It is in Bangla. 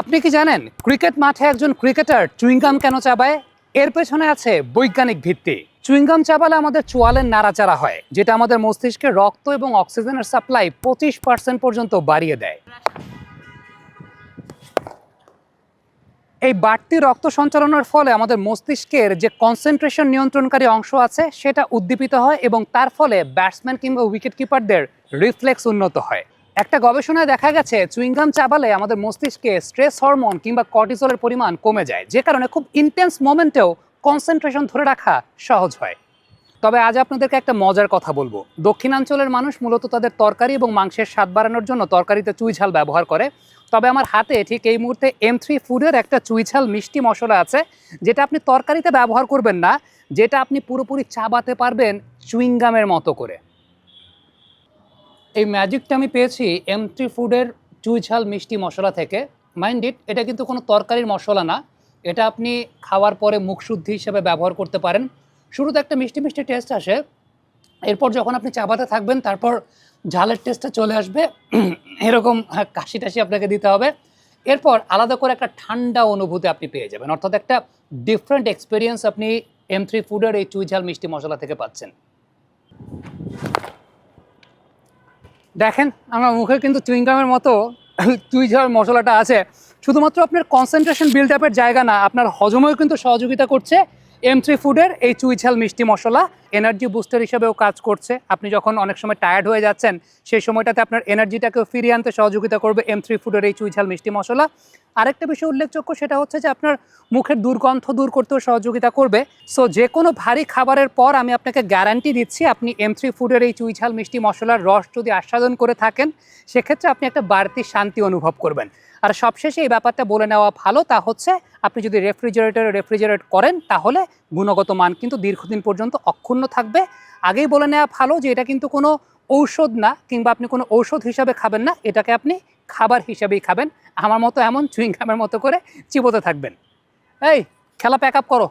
আপনি কি জানেন ক্রিকেট মাঠে একজন ক্রিকেটার চুইংগাম কেন চাবায়? এর পেছনে আছে বৈজ্ঞানিক ভিত্তি। চুইংগাম চাবালে আমাদের চোয়ালের নাড়াচাড়া হয়, যেটা আমাদের মস্তিষ্কে রক্ত এবং অক্সিজেনের সাপ্লাই 25% পর্যন্ত বাড়িয়ে দেয়। এই বাড়তি রক্ত সঞ্চালনের ফলে আমাদের মস্তিষ্কের যে কনসেন্ট্রেশন নিয়ন্ত্রণকারী অংশ আছে সেটা উদ্দীপিত হয় এবং তার ফলে ব্যাটসম্যান কিংবা উইকেট কিপারদের রিফ্লেক্স উন্নত হয়। একটা গবেষণায় দেখা গেছে চুইংগাম চাবালে আমাদের মস্তিষ্কে স্ট্রেস হরমোন কিংবা কর্টিসলের পরিমাণ কমে যায়, যে কারণে খুব ইন্টেন্স মোমেন্টেও কনসেন্ট্রেশন ধরে রাখা সহজ হয়। তবে আজ আপনাদেরকে একটা মজার কথা বলবো। দক্ষিণাঞ্চলের মানুষ মূলত তাদের তরকারি এবং মাংসের স্বাদ বাড়ানোর জন্য তরকারিতে চুই ঝাল ব্যবহার করে। তবে আমার হাতে ঠিক এই মুহূর্তে M3 ফুডের একটা চুই ঝাল মিষ্টি মশলা আছে, যেটা আপনি তরকারিতে ব্যবহার করবেন না, যেটা আপনি পুরোপুরি চাবাতে পারবেন চুইংগামের মতো করে। এই ম্যাজিকটা আমি পেয়েছি M3 ফুডের চুই ঝাল মিষ্টি মশলা থেকে। মাইন্ড ইট, এটা কিন্তু কোনো তরকারির মশলা না, এটা আপনি খাওয়ার পরে মুখশুদ্ধি হিসেবে ব্যবহার করতে পারেন। শুরুতে একটা মিষ্টি মিষ্টি টেস্ট আসে, এরপর যখন আপনি চাবাতে থাকবেন তারপর ঝালের টেস্টটা চলে আসবে। এরকম কাশি টাশি আপনাকে দিতে হবে। এরপর আলাদা করে একটা ঠান্ডা অনুভূতি আপনি পেয়ে যাবেন, অর্থাৎ একটা ডিফারেন্ট এক্সপিরিয়েন্স আপনি M3 ফুডের এই চুই ঝাল মিষ্টি মশলা থেকে পাচ্ছেন। দেখেন আমার মুখে কিন্তু চুইংগামের মতো চুই ঝাল মশলাটা আছে। শুধুমাত্র আপনার কনসেন্ট্রেশন বিল্ড আপের জায়গা না, আপনার হজমেও কিন্তু সহযোগিতা করছে M3 ফুডের এই চুই ঝাল মিষ্টি মশলা। এনার্জি বুস্টার হিসেবেও কাজ করছে। আপনি যখন অনেক সময় টায়ার্ড হয়ে যাচ্ছেন সেই সময়টাতে আপনার এনার্জিটাকেও ফিরিয়ে আনতে সহযোগিতা করবে M3 ফুডের এই চুই ঝাল মিষ্টি মশলা। আরেকটা বিষয় উল্লেখযোগ্য, সেটা হচ্ছে যে আপনার মুখের দুর্গন্ধ দূর করতেও সহযোগিতা করবে। সো যে কোনো ভারী খাবারের পর আমি আপনাকে গ্যারান্টি দিচ্ছি, আপনি M3 ফুডের এই চুই ঝাল মিষ্টি মশলার রস যদি আস্বাদন করে থাকেন সেক্ষেত্রে আপনি একটা বাড়তি শান্তি অনুভব করবেন। আর সবশেষে এই ব্যাপারটা বলে নেওয়া ভালো, তা হচ্ছে আপনি যদি রেফ্রিজারেট করেন তাহলে গুণগত মান কিন্তু দীর্ঘদিন পর্যন্ত অক্ষুণ্ণ থাকবে। আগেই বলে নেওয়া ভালো যে এটা কিন্তু কোনো ঔষধ না, কিংবা আপনি কোনো ঔষধ হিসাবে খাবেন না, এটাকে আপনি খাবার হিসাবেই খাবেন। আমার মতো এমন চুইংগামের মতো করে চিবোতে থাকবেন। এই খেলা প্যাক আপ করো।